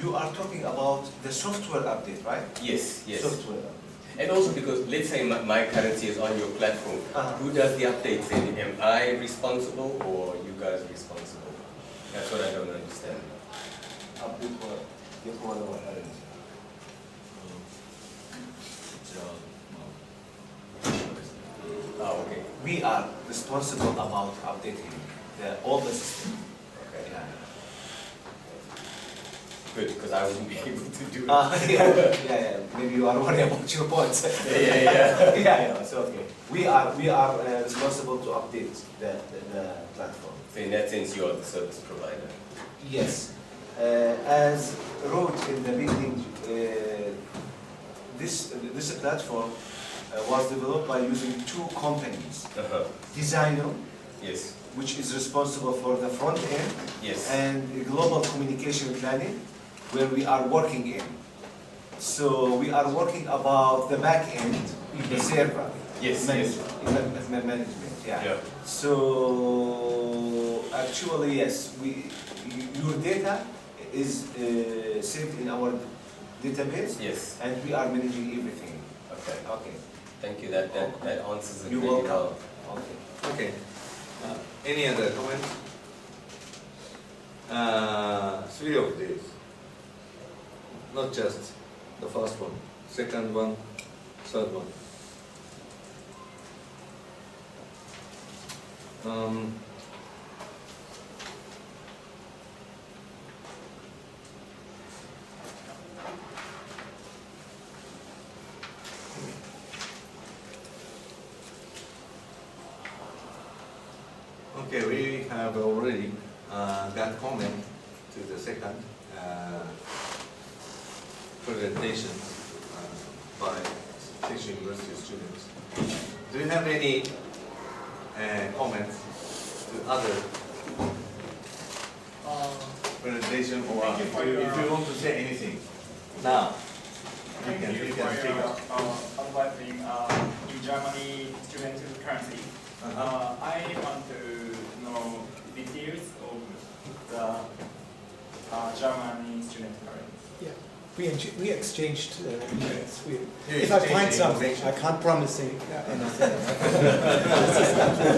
You are talking about the software update, right? Yes, yes. Software. And also because, let's say my currency is on your platform, who does the updates then? Am I responsible or you guys responsible? That's what I don't understand. Update for currency. Okay. We are responsible about updating all the system. Okay. Yeah. Good, because I wouldn't be able to do it. Yeah. Maybe you are worried about your points. Yeah. It's okay. We are responsible to update the platform. So in that sense, you are the service provider. Yes. As wrote in the beginning, this platform was developed by using two companies. Designer, yes, which is responsible for the front end, yes, and global communication planning, where we are working in. So we are working about the back end, the server, management. Yeah. So actually, yes, your data is saved in our database. Yes. And we are managing everything. Okay. Thank you. That answers it. You're really welcome. well. Okay. Any other comments? 3 of these. Not just the first one, second one, third one. Okay, we have already got comment to the second presentation by Teaching University students. Do you have any comments to other presentation, or if you want to say anything now? Thank you for your advising in Germany student currency. I want to know details of the Germany student currency. Yeah, we exchanged emails. If I find something, I can't promise anything.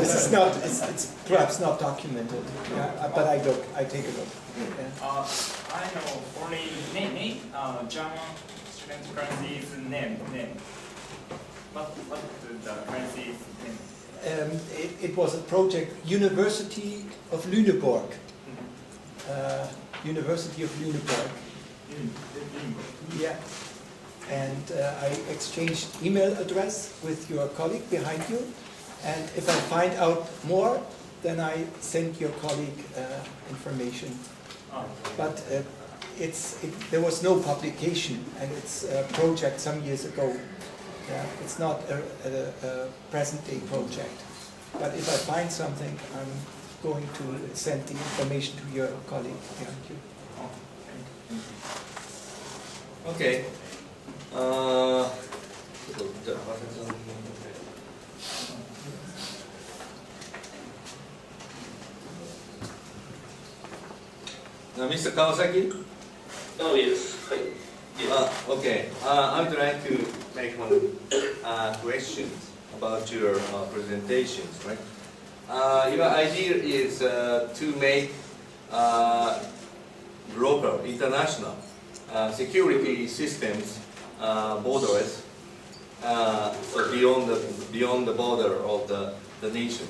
It's perhaps not documented, but I take a look. Yeah. I know only name, German student currency is name. What the currency is name? It was a project, University of Lüneburg. University of Lüneburg. Yeah. And I exchanged email address with your colleague behind you. And if I find out more, then I send your colleague information. But there was no publication, and it's a project some years ago. Yeah, it's not a present-day project. But if I find something, I'm going to send the information to your colleague behind you. Okay. Mr. Kawasaki? Oh, yes. Yes. Okay. I would like to make one question about your presentations, right? Your idea is to make global, international security systems borderless, so beyond the border of the nation,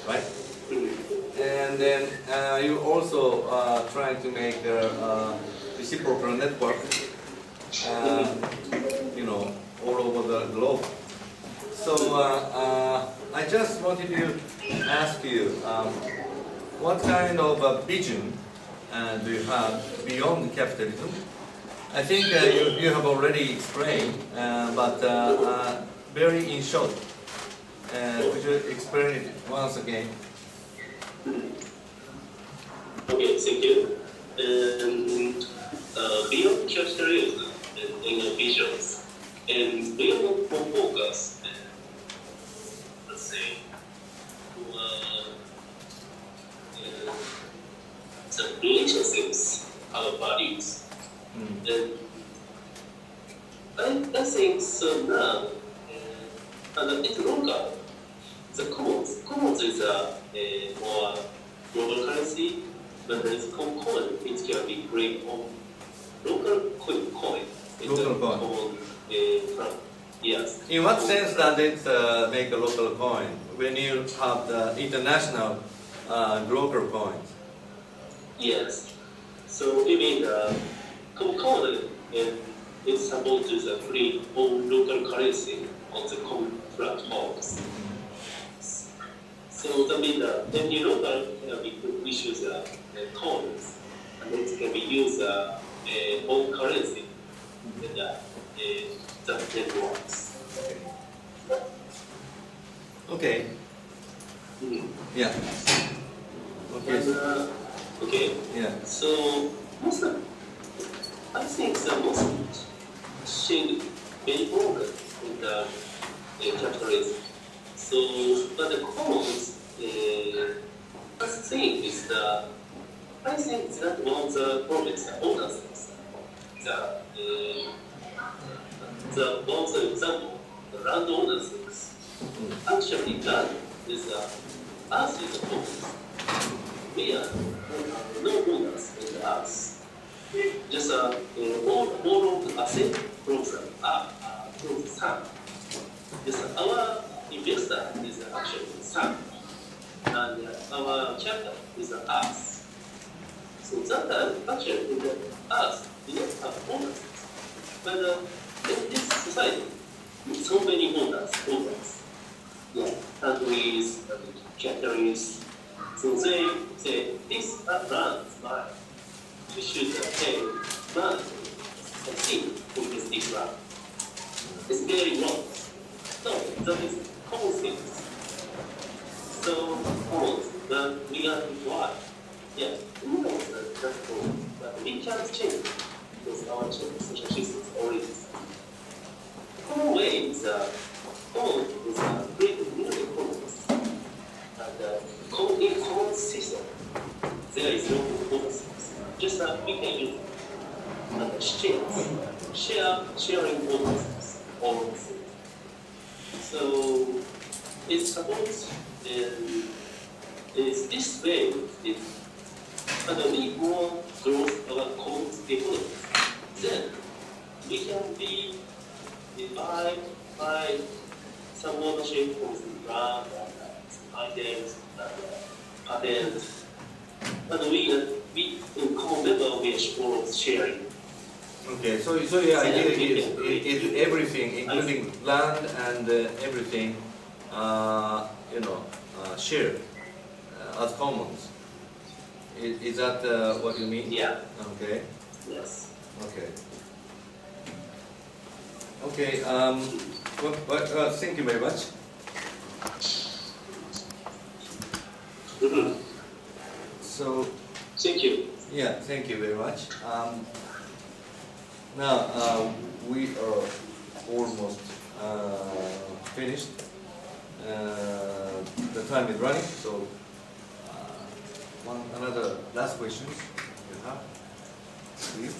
right? And then you also trying to make a reciprocal network, all over the globe. So I just wanted to ask you, what kind of a vision do you have beyond capitalism? I think you have already explained, but very in short. Could you explain it once again? Okay, thank you. Beyond capitalism in visions, and we want to focus, let's say, the relationships, our values. And I think so now, and it's local. The commons is a more global currency, but there is coin, it can be created on local coin. Local coin. Common, yes. In what sense does it make a local coin when you have the international global coins? Yes. So you mean common is supposed to create own local currency on the common platforms. So that means when you local we choose coins, and it can be used own currency in that networks. Okay. Yeah. Okay. And, okay. Yeah. So I think the most should be important in the capitalism. So, but the commons, first thing is I think that one of the problems the owners the one of the example, the landowners actually that is us is the commons. We are no owners in us. Just all of the assets from the sun. Just our investor is actually the sun, and our capital is us. So that actually is us. We don't have owners, but in this society, so many owners, yeah, countries, capitalists. So they say this land is mine. We should pay money and see who is this land. It's very wrong. No, that is common things. So common that we are required. Yeah, we know that's cool, but we can't change because our social systems already. Common way is common is creating new economies, and in common system there is no bonus. Just we can use and sharing bonuses all of things. So it's supposed is this way and we more growth our common economy. Then we can be divided by some ownership of the brand and items and patents. And we in common level we are sharing. Okay, so your idea is everything, including land and everything, shared as commons. Is that what you mean? Yeah. Okay. Yes. Okay. Okay. Thank you very much. So. Thank you. Yeah, thank you very much. Now we are almost finished. The time is running, so another last question. Please.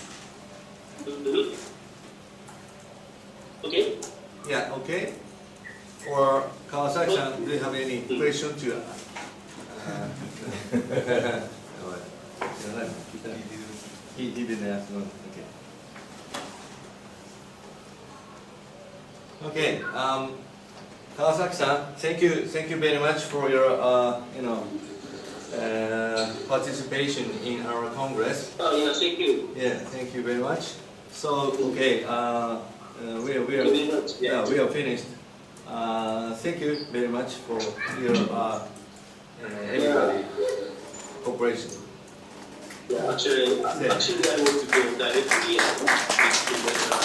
Okay. Yeah, okay. Or Kawasaki-san, do you have any question to he didn't ask. No. Okay. Okay. Kawasaki-san, thank you very much for your participation in our Congress. Oh yeah, thank you. Yeah, thank you very much. So okay, we are finished. Thank you very much for your everybody cooperation. Yeah, actually, I want to go directly and